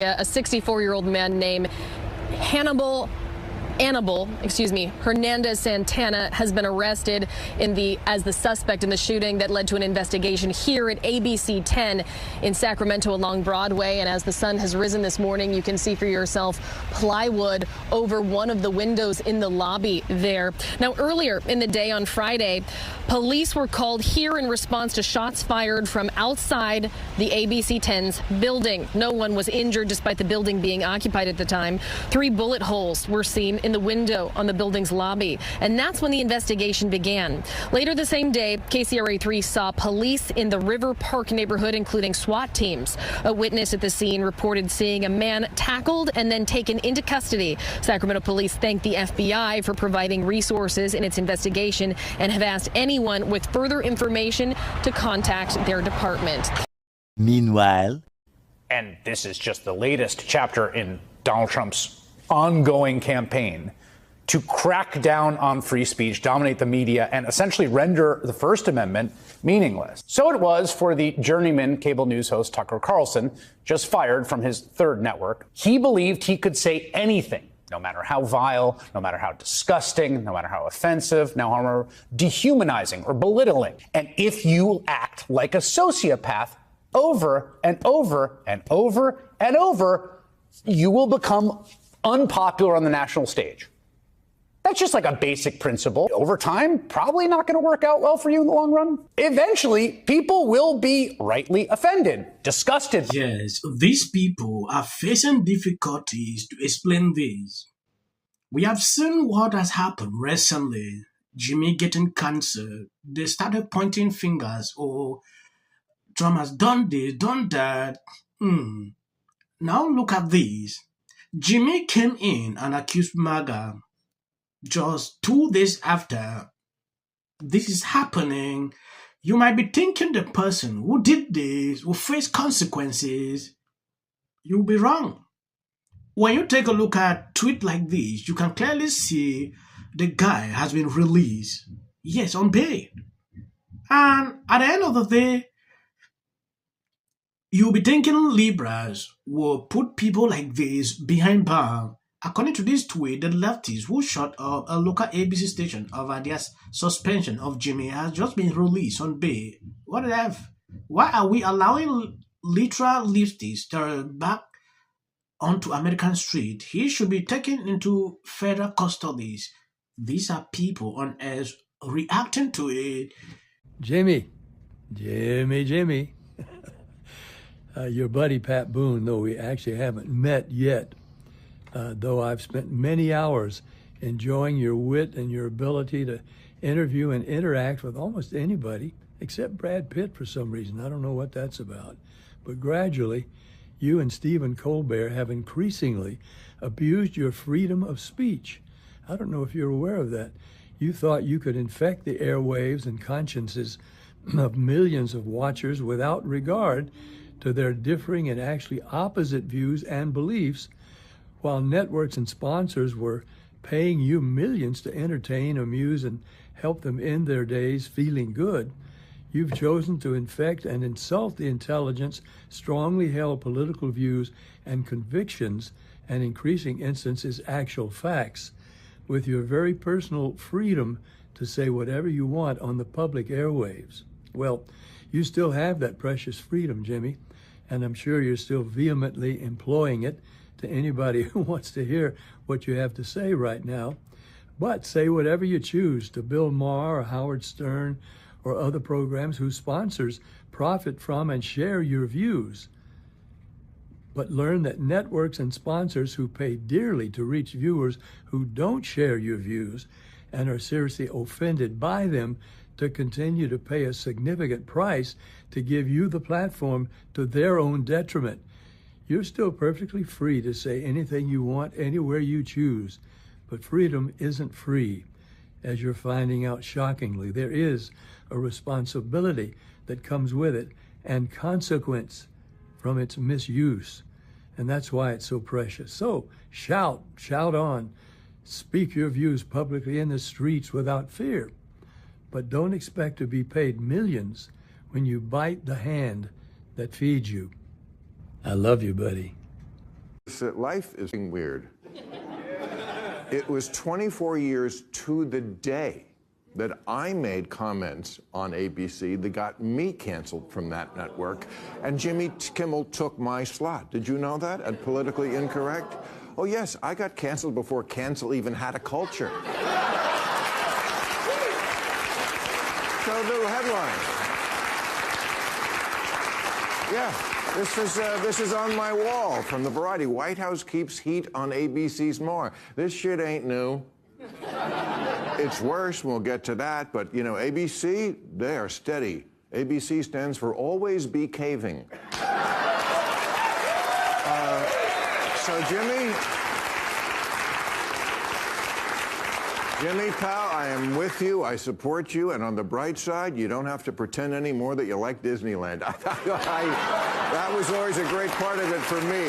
A 64-year-old man named Hannibal Hernandez Santana has been arrested as the suspect in the shooting that led to an investigation here at ABC 10 in Sacramento along Broadway. And as the sun has risen this morning, you can see for yourself plywood over one of the windows in the lobby there. Now, earlier in the day on Friday, police were called here in response to shots fired from outside the ABC 10's building. No one was injured despite the building being occupied at the time. 3 bullet holes were seen in the window on the building's lobby, and that's when the investigation began. Later the same day, KCRA3 saw police in the River Park neighborhood, including SWAT teams. A witness at the scene reported seeing a man tackled and then taken into custody. Sacramento police thanked the FBI for providing resources in its investigation and have asked anyone with further information to contact their department. Meanwhile, and this is just the latest chapter in Donald Trump's ongoing campaign to crack down on free speech, dominate the media, and essentially render the First Amendment meaningless. So it was for the journeyman cable news host Tucker Carlson, just fired from his third network. He believed he could say anything, no matter how vile, no matter how disgusting, no matter how offensive, no matter how dehumanizing or belittling. And if you act like a sociopath over and over and over and over, you will become unpopular on the national stage. That's just like a basic principle. Over time, probably not going to work out well for you in the long run. Eventually, people will be rightly offended, disgusted. Yes, these people are facing difficulties to explain this. We have seen what has happened recently. Jimmy getting cancer. They started pointing fingers. Oh, Trump has done this, done that. Now look at this. Jimmy came in and accused MAGA just 2 days after this is happening. You might be thinking the person who did this will face consequences. You'll be wrong. When you take a look at a tweet like this, you can clearly see the guy has been released. Yes, on bail. And at the end of the day, you'll be thinking liberals will put people like this behind bars. According to this tweet, the leftists who shot up a local ABC station over their suspension of Jimmy has just been released on bail. What the F? Why are we allowing literal leftists to back onto American street? He should be taken into federal custodies. These are people on earth reacting to it. Jimmy. Your buddy Pat Boone, though we actually haven't met yet, though I've spent many hours enjoying your wit and your ability to interview and interact with almost anybody, except Brad Pitt for some reason. I don't know what that's about. But gradually, you and Stephen Colbert have increasingly abused your freedom of speech. I don't know if you're aware of that. You thought you could infect the airwaves and consciences of millions of watchers without regard to their differing and actually opposite views and beliefs, while networks and sponsors were paying you millions to entertain, amuse, and help them end their days feeling good. You've chosen to infect and insult the intelligence, strongly held political views and convictions, and increasing instances, actual facts, with your very personal freedom to say whatever you want on the public airwaves. Well, you still have that precious freedom, Jimmy, and I'm sure you're still vehemently employing it to anybody who wants to hear what you have to say right now. But say whatever you choose to Bill Maher or Howard Stern or other programs whose sponsors profit from and share your views. But learn that networks and sponsors who pay dearly to reach viewers who don't share your views and are seriously offended by them to continue to pay a significant price to give you the platform to their own detriment. You're still perfectly free to say anything you want anywhere you choose, but freedom isn't free. As you're finding out shockingly, there is a responsibility that comes with it and consequence from its misuse. And that's why it's so precious. So shout on, speak your views publicly in the streets without fear. But don't expect to be paid millions when you bite the hand that feeds you. I love you, buddy. Life is weird. It was 24 years to the day that I made comments on ABC that got me canceled from that network, and Jimmy Kimmel took my slot. Did you know that? At Politically Incorrect? Oh, yes, I got canceled before cancel even had a culture. So the headline. Yeah. This is on my wall from the Variety. White House keeps heat on ABC's more. This shit ain't new. It's worse, we'll get to that, but, you know, ABC, they are steady. ABC stands for Always Be Caving. So, Jimmy, pal, I am with you. I support you. And on the bright side, you don't have to pretend anymore that you like Disneyland. That was always a great part of it for me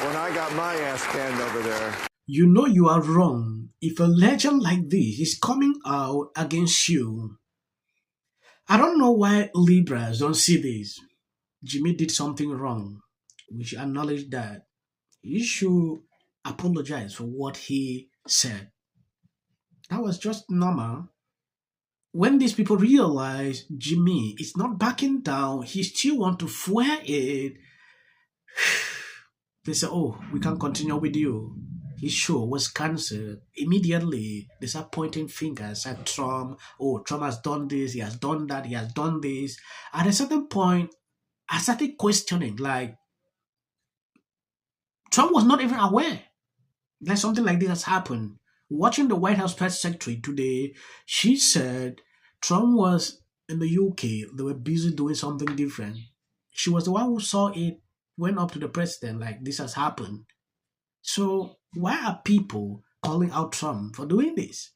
when I got my ass canned over there. You know you are wrong if a legend like this is coming out against you. I don't know why Libras don't see this. Jimmy did something wrong. We should acknowledge that. He should apologize for what he said. That was just normal. When these people realize Jimmy is not backing down, he still want to fuel it, they say, oh, we can't continue with you. His show was cancelled. Immediately, they start pointing fingers at Trump. Oh, Trump has done this, he has done that, he has done this. At a certain point, I started questioning, like, Trump was not even aware that something like this has happened. Watching the White House press secretary today, she said Trump was in the UK. They were busy doing something different. She was the one who saw it, went up to the president like this has happened. So why are people calling out Trump for doing this?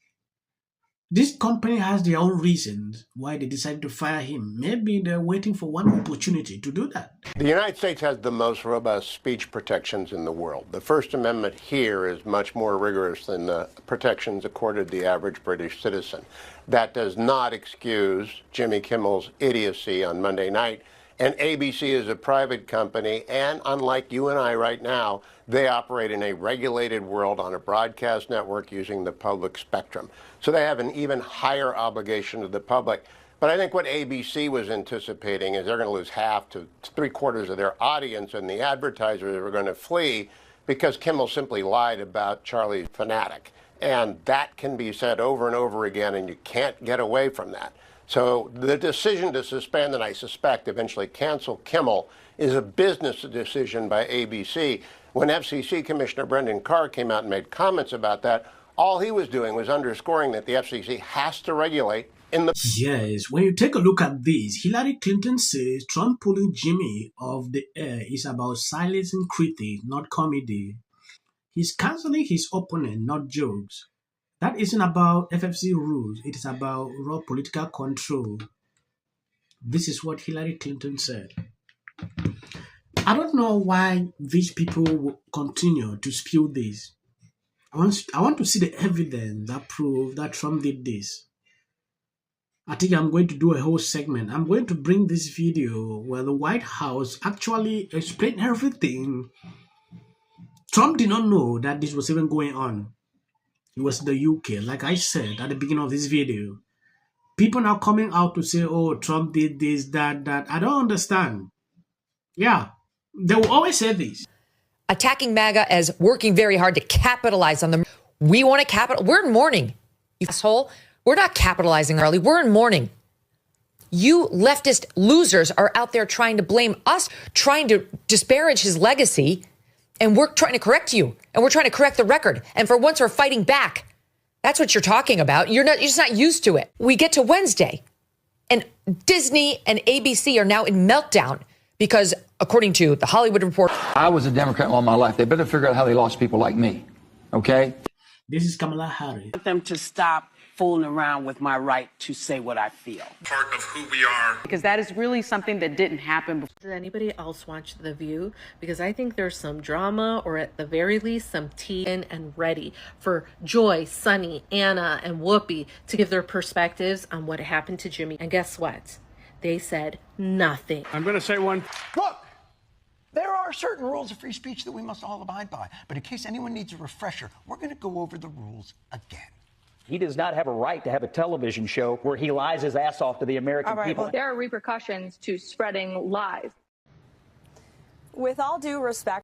This company has their own reasons why they decided to fire him. Maybe they're waiting for one opportunity to do that. The United States has the most robust speech protections in the world. The First Amendment here is much more rigorous than the protections accorded the average British citizen. That does not excuse Jimmy Kimmel's idiocy on Monday night. And ABC is a private company, and unlike you and I right now, they operate in a regulated world on a broadcast network using the public spectrum. So they have an even higher obligation to the public. But I think what ABC was anticipating is they're going to lose half to three-quarters of their audience, and the advertisers are going to flee because Kimmel simply lied about Charlie Fanatic. And that can be said over and over again, and you can't get away from that. So the decision to suspend and I suspect eventually cancel Kimmel is a business decision by ABC. When FCC Commissioner Brendan Carr came out and made comments about that, all he was doing was underscoring that the FCC has to regulate in the... Yes, when you take a look at this, Hillary Clinton says Trump pulling Jimmy off the air is about silencing critics, not comedy. He's canceling his opponent, not jokes. That isn't about FFC rules. It is about raw political control. This is what Hillary Clinton said. I don't know why these people will continue to spew this. I want to see the evidence that proves that Trump did this. I think I'm going to do a whole segment. I'm going to bring this video where the White House actually explained everything. Trump did not know that this was even going on. It was the UK, like I said at the beginning of this video. People now coming out to say, oh, Trump did this, that. I don't understand. Yeah, they will always say this. Attacking MAGA as working very hard to capitalize on them. We want to capitalize. We're in mourning, you asshole. We're not capitalizing early. We're in mourning. You leftist losers are out there trying to blame us, trying to disparage his legacy. And we're trying to correct you, and we're trying to correct the record. And for once, we're fighting back. That's what you're talking about. You're just not used to it. We get to Wednesday, and Disney and ABC are now in meltdown because, according to the Hollywood Reporter, I was a Democrat all my life. They better figure out how they lost people like me. Okay? This is Kamala Harris. I want them to stop fooling around with my right to say what I feel. Part of who we are. Because that is really something that didn't happen before. Did anybody else watch The View? Because I think there's some drama, or at the very least some tea in and ready for Joy, Sunny, Anna, and Whoopi to give their perspectives on what happened to Jimmy. And guess what? They said nothing. I'm going to say one. Look, There are certain rules of free speech that we must all abide by. But in case anyone needs a refresher, we're going to go over the rules again. He does not have a right to have a television show where he lies his ass off to the American people. Well, there are repercussions to spreading lies. With all due respect.